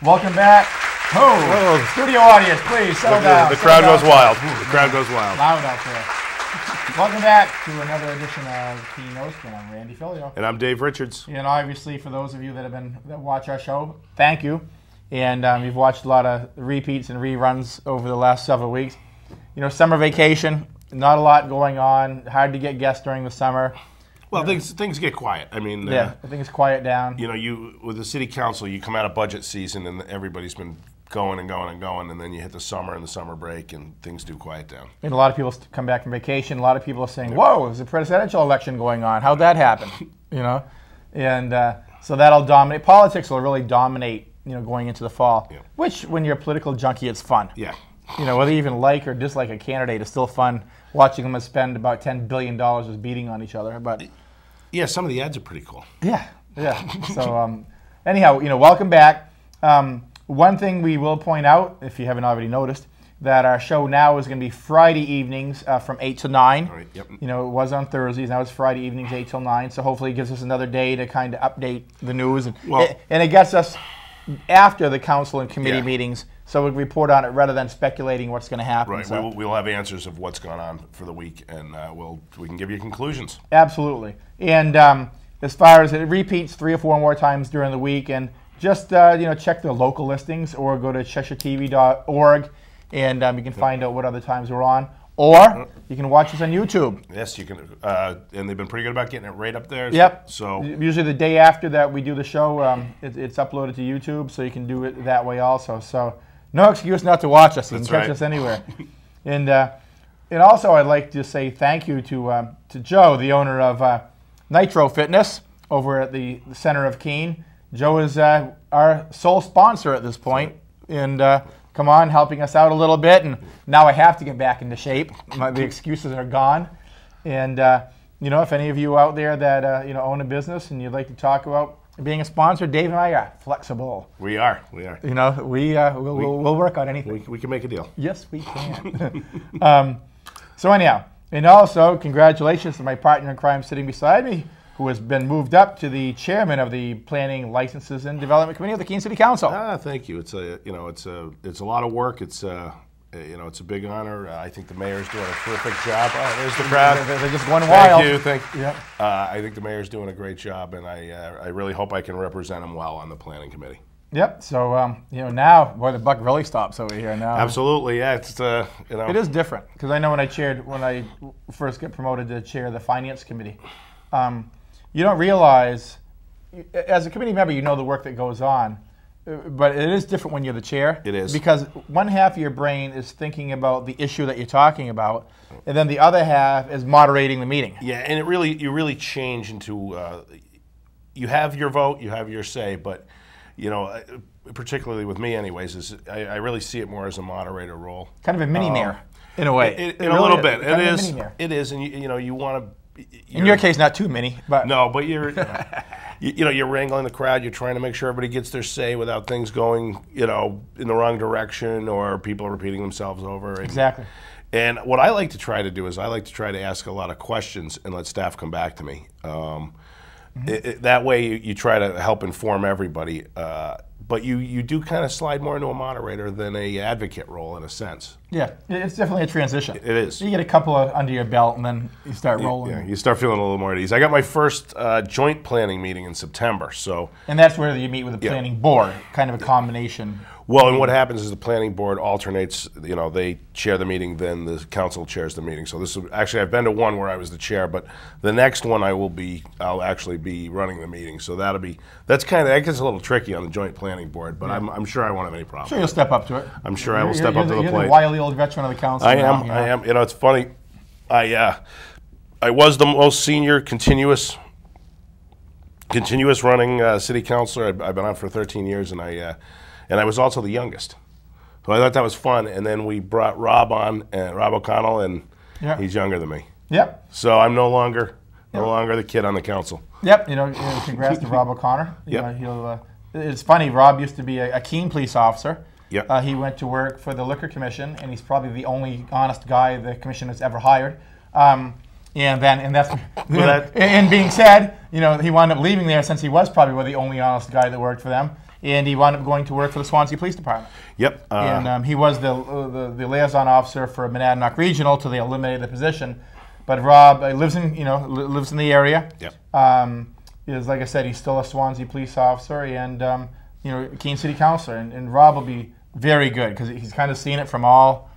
Welcome back. Oh, studio audience, please settle down. The crowd goes wild. The crowd goes wild. Loud out there. Welcome back to another edition of Keene. I'm Randy Filiault. And I'm Dave Richards. And obviously, for those of you that watch our show, thank you. And you've watched a lot of repeats and reruns over the last several weeks. You know, summer vacation, not a lot going on. Hard to get guests during the summer. Well, things get quiet. I mean, yeah, things quiet down. You know, with the city council, you come out of budget season, and everybody's been going and going and going, and then you hit the summer and the summer break, and things do quiet down. And a lot of people come back from vacation. A lot of people are saying, "Whoa, there's a presidential election going on. How'd that happen?" You know, and so that'll dominate. Politics will really dominate. You know, going into the fall, yeah. Which, when you're a political junkie, it's fun. Yeah. You know, whether you even like or dislike a candidate, it's still fun watching them spend about $10 billion just beating on each other. But yeah, some of the ads are pretty cool. Yeah, yeah. So anyhow, you know, welcome back. One thing we will point out, if you haven't already noticed, that our show now is going to be Friday evenings from 8 to 9. All right, yep. You know, it was on Thursdays. Now it's Friday evenings, 8 till 9. So hopefully it gives us another day to kind of update the news. And, and it gets us after the council and committee meetings, so we report on it rather than speculating what's going to happen. Right, so. we'll have answers of what's gone on for the week, and we can give you conclusions. Absolutely. And as far as it repeats 3 or 4 more times during the week, and just you know, check the local listings or go to CheshireTV.org, and you can find out what other times we're on. Or you can watch us on YouTube. Yes, you can, and they've been pretty good about getting it right up there. Yep. So usually the day after that we do the show, it's uploaded to YouTube, so you can do it that way also. So no excuse not to watch us. You can catch us anywhere. And also I'd like to say thank you to Joe, the owner of Nitro Fitness over at the center of Keene. Joe is our sole sponsor at this point, and come on, helping us out a little bit, and now I have to get back into shape. The excuses are gone. And you know, if any of you out there that you know, own a business and you'd like to talk about being a sponsor, Dave and I are flexible. We are. You know, we'll work on anything. We can make a deal. Yes, we can. So anyhow, and also congratulations to my partner in crime sitting beside me, who has been moved up to the chairman of the Planning, Licenses, and Development Committee of the Keene City Council. Thank you. It's a lot of work. It's you know, it's a big honor. I think the mayor's doing a terrific job. There's the crowd. They're just going wild. Thank you. Yep. I think the mayor's doing a great job, and I really hope I can represent him well on the planning committee. Yep. So you know, now, boy, the buck really stops over here now. Absolutely. Yeah. It's you know, it is different, because I know when I first get promoted to chair the finance committee. You don't realize, as a committee member, you know the work that goes on, but it is different when you're the chair. It is. Because one half of your brain is thinking about the issue that you're talking about, and then the other half is moderating the meeting. Yeah, and you really change into, you have your vote, you have your say, but, you know, particularly with me anyways, I really see it more as a moderator role. Kind of a mini-mayor, in a way. In a little bit. It is, and you know, you want to. In your case, not too many, but no. But you're, you know, you're wrangling the crowd. You're trying to make sure everybody gets their say without things going, you know, in the wrong direction or people repeating themselves over. Exactly. And what I like to try to do is I like to try to ask a lot of questions and let staff come back to me. That way, you try to help inform everybody. But you do kind of slide more into a moderator than a advocate role in a sense. Yeah, it's definitely a transition. It is. You get a couple under your belt, and then you start rolling. Yeah, you start feeling a little more at ease. I got my first joint planning meeting in September, so. And that's where you meet with the planning board, kind of a combination. Well, and what happens is the planning board alternates. You know, they chair the meeting, then the council chairs the meeting. So this is actually, I've been to one where I was the chair, but the next one I'll actually be running the meeting. So that gets a little tricky on the joint planning board, but I'm sure I won't have any problem. Sure, you'll step up to it. I'm sure I will step up to the plate. You're the wily old veteran of the council. I am. You know, it's funny. I was the most senior continuous running city councilor. I've been on for 13 years, and I was also the youngest. So I thought that was fun. And then we brought Rob on, and Rob O'Connell, and he's younger than me. Yep. So I'm no longer the kid on the council. Yep. You know, congrats to Rob O'Connor. Yep. It's funny. Rob used to be a Keene police officer. Yep. He went to work for the Liquor Commission, and he's probably the only honest guy the commission has ever hired. And that's and being said, you know, he wound up leaving there since he was probably the only honest guy that worked for them, and he wound up going to work for the Swansea Police Department. Yep. And he was the liaison officer for Monadnock Regional till they eliminated the position. But Rob lives in the area. Yep. Is, like I said, he's still a Swansea police officer and Keene City Councilor, and Rob will be very good because he's kind of seen it from all.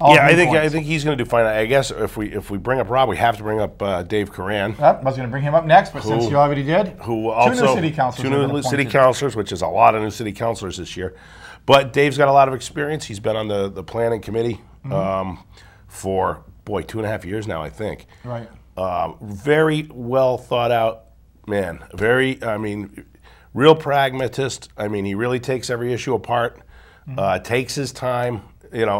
Yeah, I think he's going to do fine. I guess if we bring up Rob, we have to bring up Dave Coran. I was going to bring him up next, but since you already did, who also two new city councilors, which is a lot of new city councilors this year. But Dave's got a lot of experience. He's been on the planning committee for 2.5 years now, I think. Right. Very well thought out man. Real pragmatist. I mean, he really takes every issue apart. Takes his time.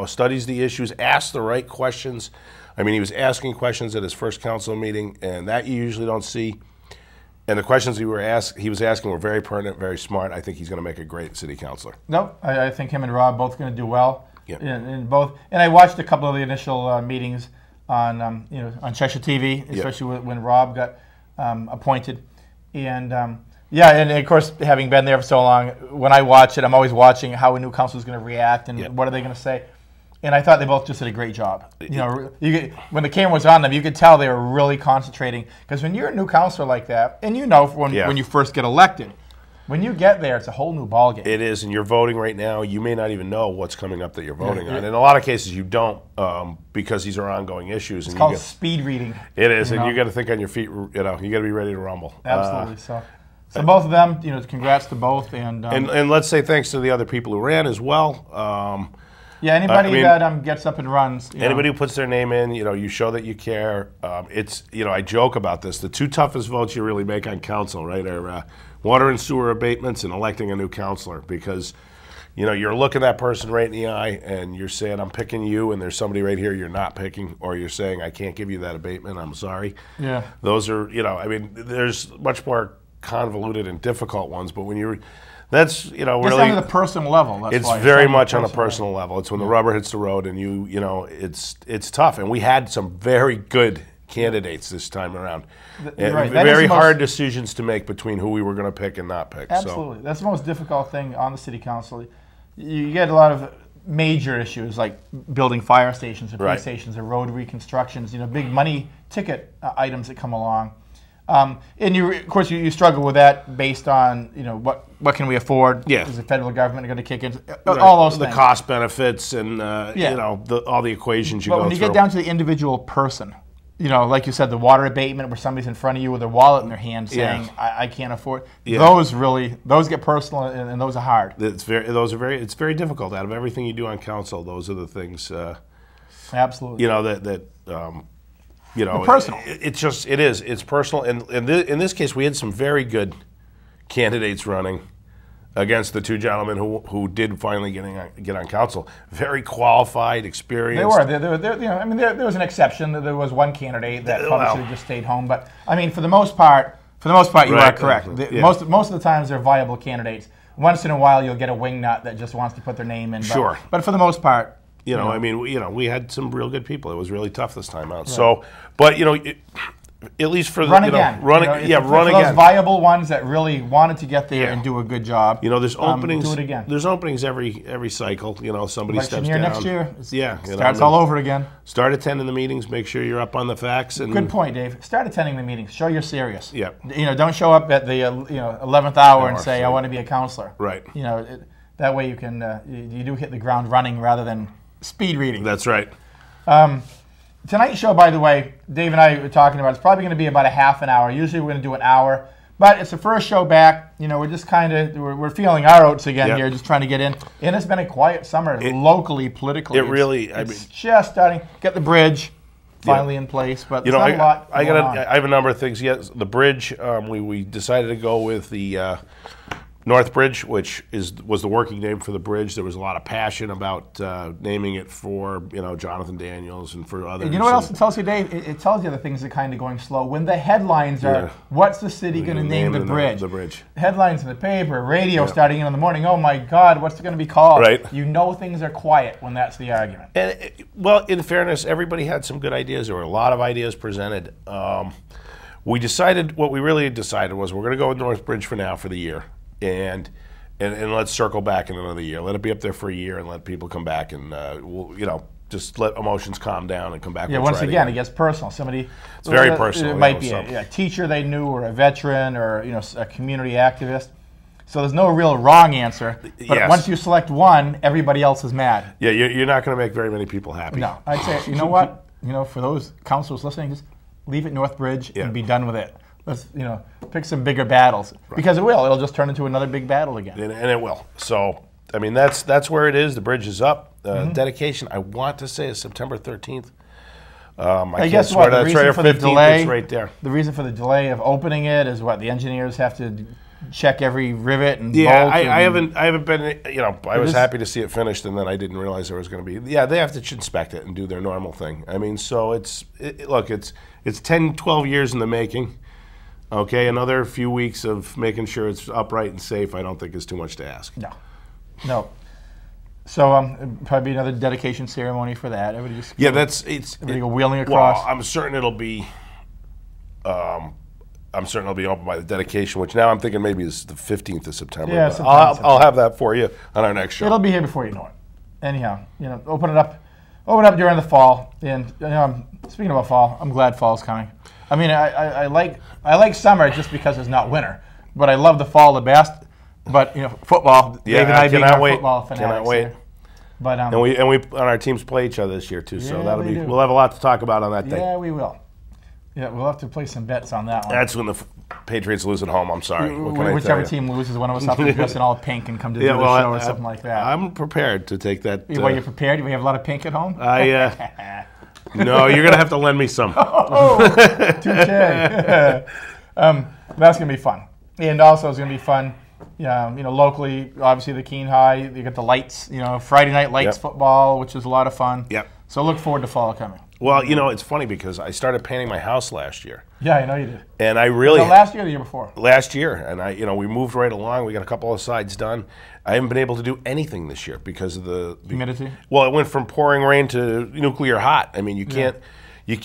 Studies the issues, asks the right questions. I mean, he was asking questions at his first council meeting, and that you usually don't see. And the questions he was asking were very pertinent, very smart. I think he's going to make a great city councilor. No, I think him and Rob both going to do well. Yep. In both. And I watched a couple of the initial meetings on on Cheshire TV, especially when Rob got appointed, and. Yeah, and of course, having been there for so long, when I watch it, I'm always watching how a new council is going to react and what are they going to say. And I thought they both just did a great job. When the camera was on them, you could tell they were really concentrating. Because when you're a new councilor like that, and when you first get elected, when you get there, it's a whole new ballgame. It is, and you're voting right now. You may not even know what's coming up that you're voting on. In a lot of cases, you don't, because these are ongoing issues. It's called speed reading. It is, and you got to think on your feet. You got to be ready to rumble. Absolutely. So both of them, congrats to both, and let's say thanks to the other people who ran as well. Anybody that gets up and runs. Anybody who puts their name in, you show that you care. I joke about this. The two toughest votes you really make on council, right, are water and sewer abatements and electing a new councilor, because you're looking that person right in the eye and you're saying, I'm picking you, and there's somebody right here you're not picking, or you're saying, I can't give you that abatement, I'm sorry. Yeah. Those are, there's much more convoluted and difficult ones, but when you're, that's really on the personal level. It's very much on a personal level. It's when the rubber hits the road, and it's tough. And we had some very good candidates this time around. Very hard decisions to make between who we were going to pick and not pick. Absolutely, that's the most difficult thing on the city council. You get a lot of major issues like building fire stations or police stations or road reconstructions. Big money ticket items that come along. And of course, you struggle with that based on what can we afford? Yeah. Is the federal government going to kick in? All those things. The cost benefits and all the equations you go through. But when you get down to the individual person, like you said, the water abatement where somebody's in front of you with their wallet in their hand saying, I can't afford. Yeah. Those get personal, and those are hard. It's very difficult. Out of everything you do on council, those are the things. Absolutely. Personal. It's personal, and in this case, we had some very good candidates running against the two gentlemen who did finally get on council. Very qualified, experienced. They were. There was an exception. There was one candidate that probably should have just stayed home. But for the most part, you are correct. Most of the times, they're viable candidates. Once in a while, you'll get a wingnut that just wants to put their name in. But for the most part. We had some real good people. It was really tough this time out. Right. So, but at least for run again. Run again. Those viable ones that really wanted to get there and do a good job. There's openings. Do it again. There's openings every cycle. Somebody steps down. Next year. Starts all over again. Start attending the meetings. Make sure you're up on the facts. And good point, Dave. Start attending the meetings. Show you're serious. Yeah. Don't show up at the 11th hour and say I want to be a counselor. Right. That way you can you do hit the ground running rather than speed reading. That's right. Tonight's show, by the way, Dave and I were talking about, it's probably going to be about a half an hour. Usually we're going to do an hour. But it's the first show back. We're just we're feeling our oats again here, just trying to get in. And it's been a quiet summer locally, politically. It's just starting. Get the bridge finally in place. But there's not a lot going on. I have a number of things. Yes, the bridge, we decided to go with the North Bridge, which was the working name for the bridge. There was a lot of passion about naming it for Jonathan Daniels and for others. And you know what else it tells you, Dave? It tells you the things are kind of going slow. When the headlines are, what's the city going to name the bridge? The bridge. Headlines in the paper, radio starting in the morning. Oh my God, what's it going to be called? Right. You know things are quiet when that's the argument. And well, in fairness, everybody had some good ideas. There were a lot of ideas presented. What we really decided was we're going to go with North Bridge for now for the year. And let's circle back in another year. Let it be up there for a year and let people come back and just let emotions calm down and come back. Yeah, once again, it gets personal. It's very personal. It might be a teacher they knew, or a veteran, or a community activist. So there's no real wrong answer. But once you select one, everybody else is mad. Yeah, you're not going to make very many people happy. No, I'd say, you know what? For those councilors listening, just leave it North Bridge and be done with it. Let's pick some bigger battles, because it will. It'll just turn into another big battle again. And it will. So I mean, that's where it is. The bridge is up. Dedication, I want to say, is September 13th. I guess what the reason for the delay, it's right there. The reason for the delay of opening it is what the engineers have to check every rivet and bolt. I haven't been. I was happy to see it finished, and then I didn't realize there was going to be. Yeah, they have to inspect it and do their normal thing. I mean, so look, it's 10, 12 years in the making. Okay, another few weeks of making sure it's upright and safe, I don't think is too much to ask. No. So probably another dedication ceremony for that. Everybody just everybody go wheeling across. Well, I'm certain it'll be open by the dedication, which now I'm thinking maybe is the 15th of September. Yeah, I'll have that for you on our next show. It'll be here before you know it. Anyhow, open it up during the fall. And speaking about fall, I'm glad fall's coming. I mean, I like summer just because it's not winter, but I love the fall the best. But football. Yeah, Dave and I being our wait. football fanatics. Cannot wait. Here. But and we on our teams play each other this year too, so we'll have a lot to talk about on that day. Yeah, we will. Yeah, we'll have to play some bets on that one. That's when the Patriots lose at home. I'm sorry. Whichever team loses, one of us have to dress in all pink and come to do the show or something like that. I'm prepared to take that. Well, you're prepared? Do we have a lot of pink at home? No, you're going to have to lend me some. Touche. That's going to be fun. And also it's going to be fun, locally, obviously the Keene High, you get the lights, Friday night lights football, which is a lot of fun. Yep. So look forward to fall coming. Well, it's funny because I started painting my house last year. Yeah, I know you did. And I really... last year or the year before? Last year. And we moved right along. We got a couple of sides done. I haven't been able to do anything this year because of the... Humidity? Well, it went from pouring rain to nuclear hot. I mean, you can't...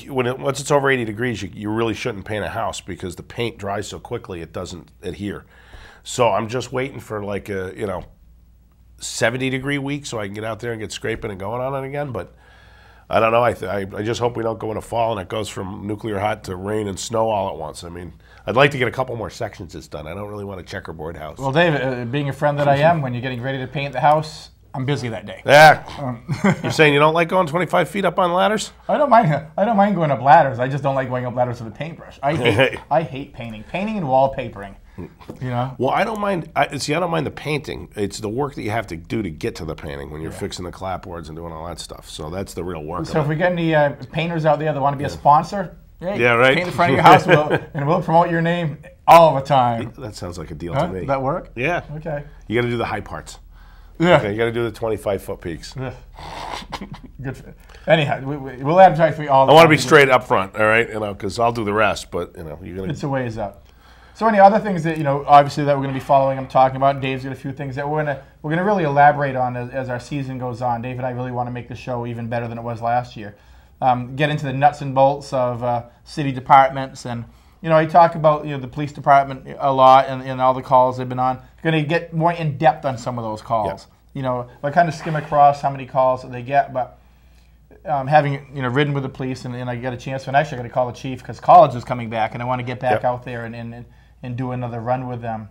Once it's over 80 degrees, you really shouldn't paint a house because the paint dries so quickly it doesn't adhere. So I'm just waiting for like a 70-degree week so I can get out there and get scraping and going on it again. But I don't know. I just hope we don't go into fall and it goes from nuclear hot to rain and snow all at once. I mean, I'd like to get a couple more sections that's done. I don't really want a checkerboard house. Well, Dave, being a friend that I am, when you're getting ready to paint the house, I'm busy that day. Yeah. You're saying you don't like going 25 feet up on ladders? I don't mind going up ladders. I just don't like going up ladders with a paintbrush. I hate painting and wallpapering. Well, I don't mind. I don't mind the painting. It's the work that you have to do to get to the painting when you're fixing the clapboards and doing all that stuff. So that's the real work. So if we get any painters out there that want to be a sponsor, hey, right. Paint the front of your house and we'll promote your name all the time. That sounds like a deal to me. Does that work? Yeah. Okay. You got to do the high parts. Yeah. Okay, you got to do the 25-foot peaks. Yeah. Good. Anyhow, we'll advertise for you all. I want to be straight up front, all right? Because I'll do the rest, but you're gonna. It's a ways up. So any other things that obviously that we're going to be following, I'm talking about. Dave's got a few things that we're going to really elaborate on as our season goes on. Dave and I really want to make the show even better than it was last year. Get into the nuts and bolts of city departments, and I talk about the police department a lot and all the calls they've been on. Going to get more in depth on some of those calls. Yeah. I kind of skim across how many calls that they get, but having ridden with the police and I get a chance, and actually I got to call the chief because college is coming back, and I want to get back out there and do another run with them.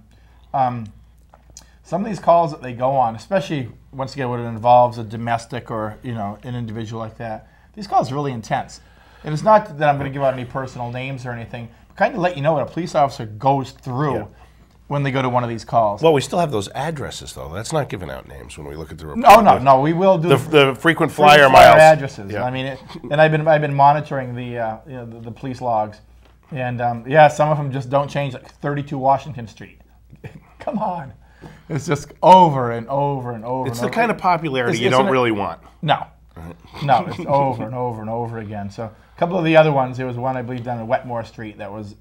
Some of these calls that they go on, especially once again when it involves a domestic or an individual like that, these calls are really intense. And it's not that I'm going to give out any personal names or anything, but kind of let you know what a police officer goes through when they go to one of these calls. Well, we still have those addresses, though. That's not giving out names when we look at the report. No. We will do the frequent flyer miles addresses. Yeah. I mean, and I've been monitoring the police logs, and some of them just don't change. Like 32 Washington Street. Come on. It's just over and over and over. It's the kind of popularity you don't really want. No. No, it's over and over and over again. So a couple of the other ones, there was one, I believe, down at Wetmore Street that was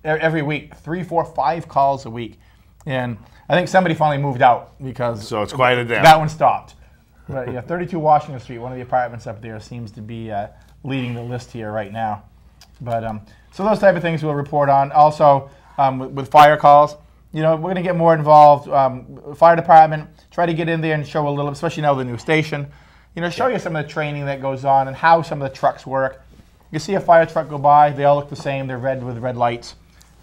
every week, 3, 4, 5 calls a week. And I think somebody finally moved out because so it's quieted down. That one stopped. But yeah, 32 Washington Street, one of the apartments up there seems to be leading the list here right now. But so those type of things we'll report on. Also with fire calls, you know, we're going to get more involved. Fire department, try to get in there and show a little, especially now the new station. You know, show you some of the training that goes on and how some of the trucks work. You see a fire truck go by, they all look the same. They're red with red lights.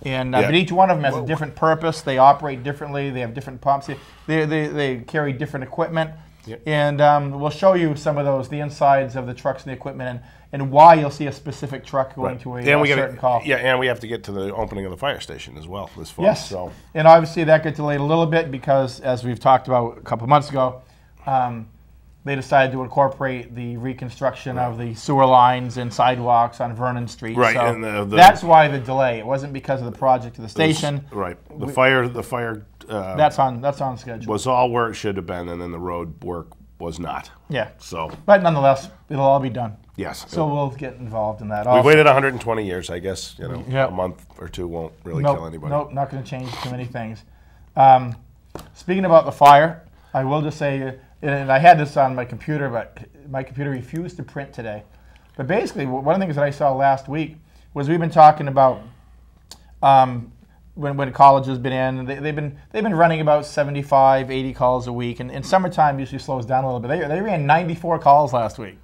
And but each one of them has a different purpose. They operate differently. They have different pumps. They carry different equipment. Yep. And we'll show you some of those, the insides of the trucks and the equipment, and why you'll see a specific truck going to a certain call. Yeah, and we have to get to the opening of the fire station as well this fall. Yes, so. And obviously that gets delayed a little bit because, as we've talked about a couple of months ago, they decided to incorporate the reconstruction of the sewer lines and sidewalks on Vernon Street. Right, so and that's why the delay. It wasn't because of the project of the station. Right, the fire. That's on schedule. Was all where it should have been, and then the road work was not. Yeah. So, but nonetheless, it'll all be done. Yes. So we'll get involved in that. Also. We've waited 120 years, I guess. You know, a month or two won't really kill anybody. Nope, not going to change too many things. Speaking about the fire, I will just say, and I had this on my computer, but my computer refused to print today. But basically, one of the things that I saw last week was we've been talking about when college has been in, they've been running about 75, 80 calls a week, and summertime usually slows down a little bit. They ran 94 calls last week,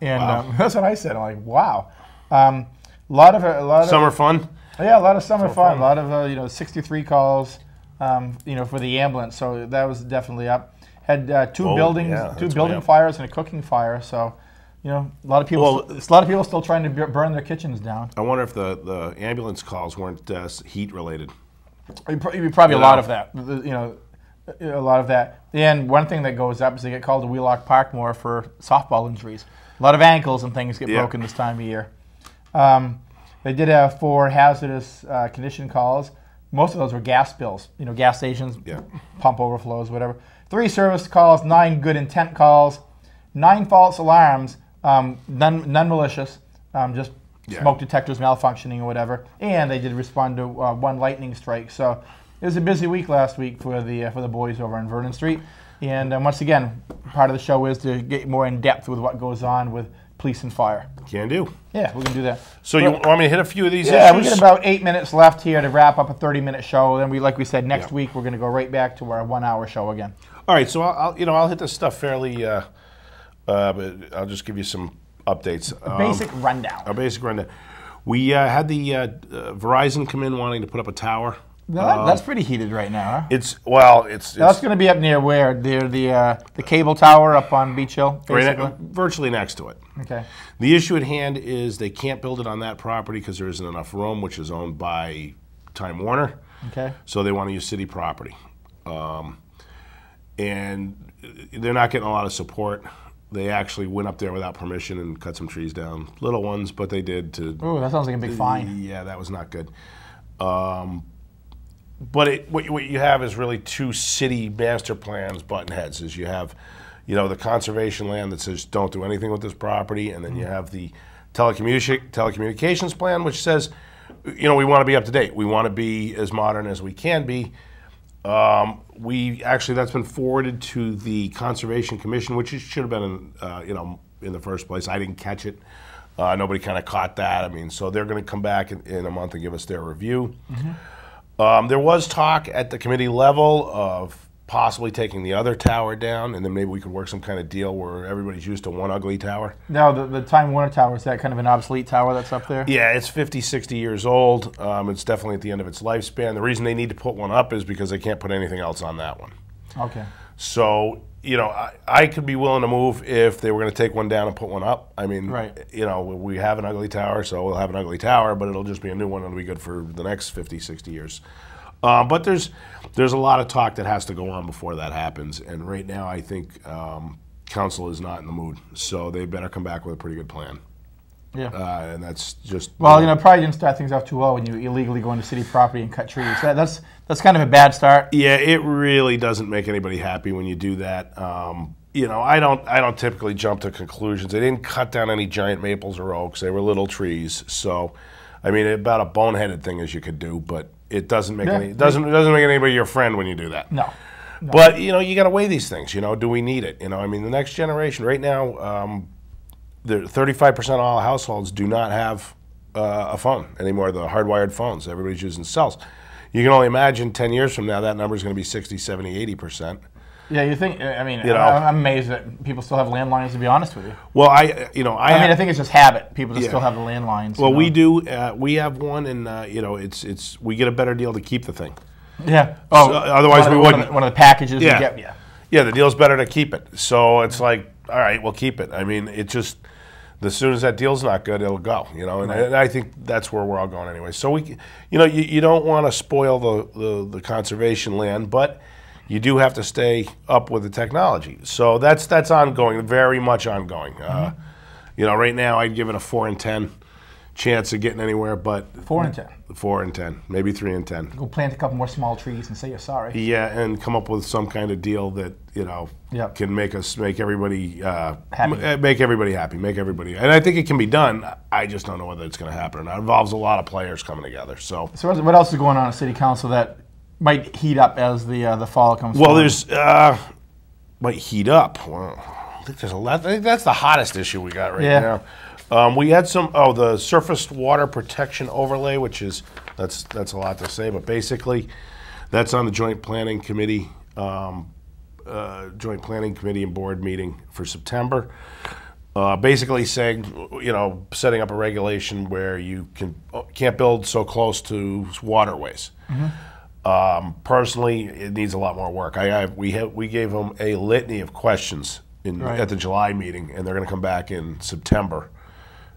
and that's what I said. I'm like, wow, a lot of summer fun. Yeah, a lot of summer fun. A lot of 63 calls, for the ambulance. So that was definitely up. Had two building fires and a cooking fire. So. You know, a lot of people still trying to burn their kitchens down. I wonder if the ambulance calls weren't heat related. Probably a lot of that. A lot of that. And one thing that goes up is they get called to Wheelock Park more for softball injuries. A lot of ankles and things get broken this time of year. They did have 4 hazardous condition calls. Most of those were gas spills. You know, gas stations, pump overflows, whatever. 3 service calls, 9 good intent calls, 9 false alarms. None malicious, just smoke detectors malfunctioning or whatever. And they did respond to 1 lightning strike. So it was a busy week last week for the boys over on Vernon Street. And once again, part of the show is to get more in depth with what goes on with police and fire. Can do. Yeah, we can do that. So you want me to hit a few of these issues? Yeah, we got about 8 minutes left here to wrap up a 30-minute show. Then like we said, next week we're going to go right back to our 1-hour show again. All right, so I'll hit this stuff fairly. But I'll just give you some updates. A basic rundown. We had the Verizon come in wanting to put up a tower. No, that's pretty heated right now, huh? It's that's going to be up near where? The cable tower up on Beach Hill, basically? Virtually next to it. Okay. The issue at hand is they can't build it on that property because there isn't enough room, which is owned by Time Warner. Okay. So they want to use city property. And they're not getting a lot of support. They actually went up there without permission and cut some trees down. Little ones, but they did. Ooh, that sounds like a big fine. Yeah, that was not good. But what you have is really 2 city master plans button heads. Is you have, the conservation land that says don't do anything with this property, and then you have the telecommunications plan, which says, we want to be up to date. We want to be as modern as we can be. That's been forwarded to the Conservation Commission, which it should have been, in the first place. I didn't catch it. Nobody kind of caught that. So they're going to come back in a month and give us their review. Mm-hmm. There was talk at the committee level of possibly taking the other tower down, and then maybe we could work some kind of deal where everybody's used to one ugly tower. Now, the Time Warner Tower, is that kind of an obsolete tower that's up there? Yeah, it's 50, 60 years old. It's definitely at the end of its lifespan. The reason they need to put one up is because they can't put anything else on that one. Okay. So, I could be willing to move if they were going to take one down and put one up. Right. We have an ugly tower, so we'll have an ugly tower, but it'll just be a new one that'll be good for the next 50, 60 years. But there's a lot of talk that has to go on before that happens, and right now I think council is not in the mood, so they better come back with a pretty good plan. Yeah. And that's just... Well, probably didn't start things off too well when you illegally go into city property and cut trees. That's kind of a bad start. Yeah, it really doesn't make anybody happy when you do that. I don't typically jump to conclusions. They didn't cut down any giant maples or oaks. They were little trees. So, I mean, about a boneheaded thing as you could do, but it doesn't make it doesn't make anybody your friend when you do that. No. But you got to weigh these things. Do we need it? I mean, the next generation right now, the 35% of all households do not have a phone anymore. The hardwired phones. Everybody's using cells. You can only imagine 10 years from now that number is going to be 60, 70, 80%. Yeah, you think? I mean, I'm amazed that people still have landlines. To be honest with you. Well, I think it's just habit. People just still have the landlines. Well, we do. We have one, and it's we get a better deal to keep the thing. Yeah. Oh, so, otherwise we wouldn't. One of the packages you get. Yeah. Yeah, the deal's better to keep it. So it's like, all right, we'll keep it. I mean, it just as soon as that deal's not good, it'll go. And I think that's where we're all going anyway. So we, you don't want to spoil the conservation land, but you do have to stay up with the technology. So that's ongoing, very much ongoing. Right now I'd give it a 4 in 10 chance of getting anywhere, but 4 in 10. 4 in 10, maybe 3 in 10. Go plant a couple more small trees and say you're sorry. Yeah, and come up with some kind of deal that can make everybody happy. Make everybody happy. And I think it can be done. I just don't know whether it's going to happen or not. It involves a lot of players coming together. So what else is going on at City Council that might heat up as the fall comes? Well, there's might heat up. Well, I think there's a lot. I think that's the hottest issue we got right now. We had the surface water protection overlay, which is that's a lot to say, but basically that's on the joint planning committee and board meeting for September. Basically saying, setting up a regulation where you can't build so close to waterways. Personally, it needs a lot more work. We gave them a litany of questions at the July meeting, and they're going to come back in September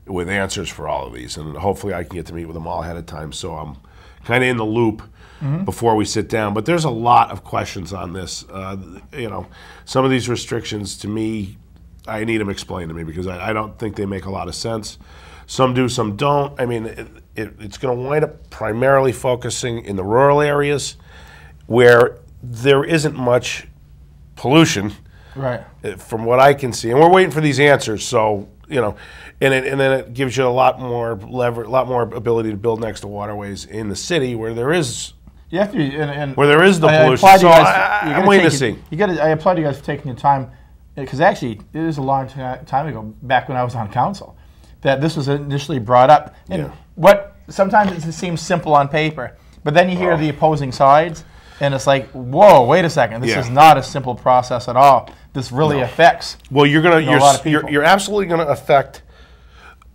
with answers for all of these, and hopefully I can get to meet with them all ahead of time, so I'm kind of in the loop before we sit down. But there's a lot of questions on this. Some of these restrictions, to me, I need them explained to me because I don't think they make a lot of sense. Some do, some don't. I mean, it's going to wind up primarily focusing in the rural areas where there isn't much pollution, right? From what I can see, and we're waiting for these answers. So and then it gives you a lot more ability to build next to waterways in the city where there is. You have to, where there is the pollution. So I'm waiting to see. I applaud you guys for taking your time, because actually it is a long time ago, back when I was on council, that this was initially brought up. And sometimes it seems simple on paper, but then you hear the opposing sides, and it's like, whoa, wait a second, this is not a simple process at all. This really affects. Well, you're absolutely gonna affect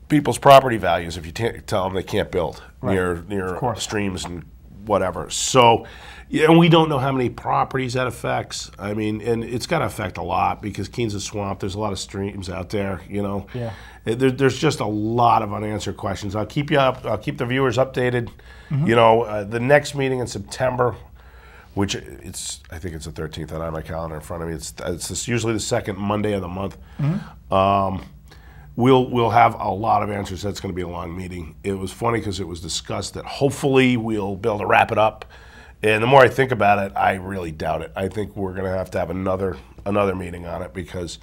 people's property values if you tell them they can't build near streams and whatever. So, and we don't know how many properties that affects. I mean, and it's got to affect a lot because Keene's a swamp. There's a lot of streams out there. Yeah. There's just a lot of unanswered questions. I'll keep you up. I'll keep the viewers updated. The next meeting in September, which I think it's the 13th. I don't have my calendar in front of me. It's usually the second Monday of the month. We'll have a lot of answers. That's going to be a long meeting. It was funny because it was discussed that hopefully we'll be able to wrap it up. And the more I think about it, I really doubt it. I think we're going to have another meeting on it because,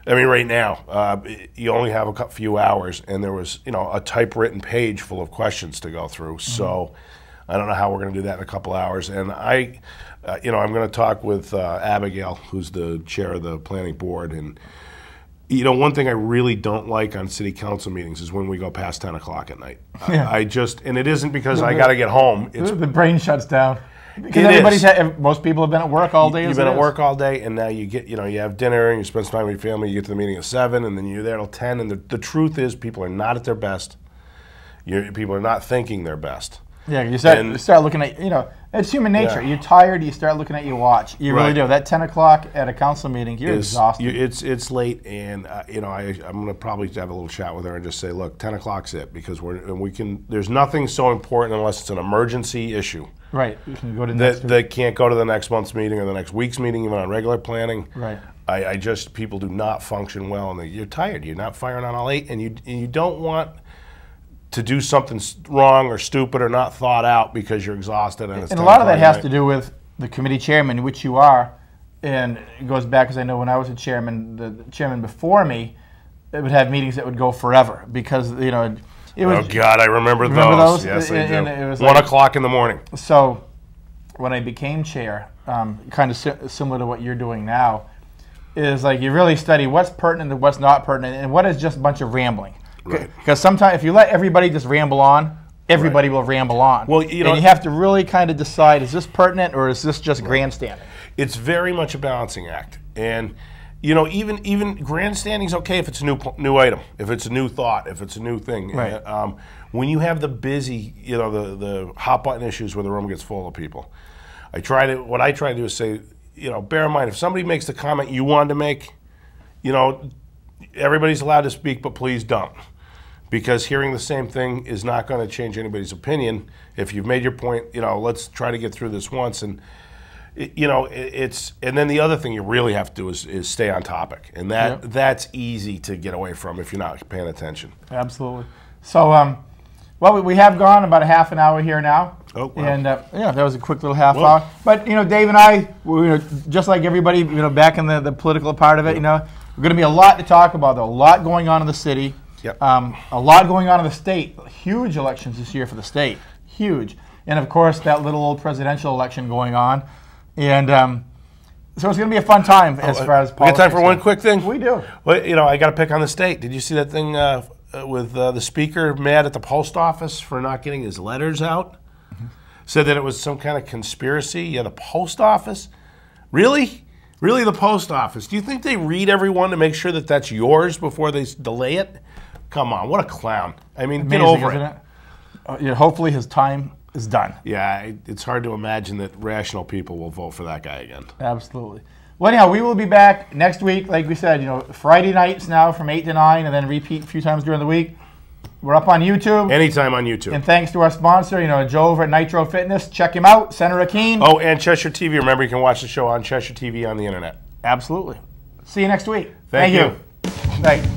I mean, right now you only have a few hours, and there was a typewritten page full of questions to go through. So I don't know how we're going to do that in a couple hours. And I'm going to talk with Abigail, who's the chair of the planning board, and. One thing I really don't like on city council meetings is when we go past 10 o'clock at night. Yeah. And it isn't because I got to get home. The brain shuts down. Because most people have been at work all day. You've been at work all day, and now you get, you have dinner, and you spend some time with your family. You get to the meeting at 7, and then you're there till 10. And the truth is, people are not at their best. People are not thinking their best. Yeah, you start looking at, it's human nature. Yeah. You're tired, you start looking at your watch. You really do. That 10 o'clock at a council meeting, you're exhausted. It's late, and I'm going to probably have a little chat with her and just say, look, 10 o'clock's it, because there's nothing so important unless it's an emergency issue Right. You can go to next that can't go to the next month's meeting or the next week's meeting, even on regular planning. Right. I just, people do not function well, and you're tired. You're not firing on all eight, and you don't want to do something wrong or stupid or not thought out because you're exhausted. And a lot of that has to do with the committee chairman, which you are, and it goes back, because I know when I was a chairman, the chairman before me, it would have meetings that would go forever because, you know, it was. Oh God, I remember those. Yes, I do. It was 1 o'clock in the morning. So when I became chair, kind of similar to what you're doing now, is like you really study what's pertinent and what's not pertinent, and what is just a bunch of rambling. Right. Because sometimes if you let everybody just ramble on, everybody will ramble on. Well, you know, and you have to really kind of decide, is this pertinent or is this just grandstanding? It's very much a balancing act, and you know, even grandstanding's okay if it's a new item, if it's a new thought, if it's a new thing. Right. When you have the busy, you know, the hot button issues where the room gets full of people, what I try to do is say, you know, bear in mind, if somebody makes the comment you wanted to make, you know, everybody's allowed to speak, but please don't. Because hearing the same thing is not going to change anybody's opinion. If you've made your point, you know, let's try to get through this once. And, you know, and then the other thing you really have to do is stay on topic. And that's easy to get away from if you're not paying attention. Absolutely. So, well, we have gone about a half an hour here now. Oh, wow. And yeah, that was a quick little half hour. But you know, Dave and I, we're just like everybody, you know, back in the political part of it. You know, we're going to be a lot to talk about. Though a lot going on in the city. Yep. A lot going on in the state. Huge elections this year for the state. Huge. And of course, that little old presidential election going on. And so it's going to be a fun time as far as politics. We got time for one quick thing? We do. Well, you know, I got to pick on the state. Did you see that thing with the speaker mad at the post office for not getting his letters out? Said that it was some kind of conspiracy. Yeah, the post office? Really? Really, the post office? Do you think they read everyone to make sure that that's yours before they delay it? Come on, what a clown. I mean, get over it. Yeah, hopefully his time is done. Yeah, it's hard to imagine that rational people will vote for that guy again. Absolutely. Well, anyhow, we will be back next week, like we said, you know, Friday nights now from 8 to 9, and then repeat a few times during the week. We're up on YouTube. Anytime on YouTube. And thanks to our sponsor, you know, Joe over at Nitro Fitness. Check him out, Senator Keene. Oh, and Cheshire TV. Remember, you can watch the show on Cheshire TV on the internet. Absolutely. See you next week. Thank you. Thank you.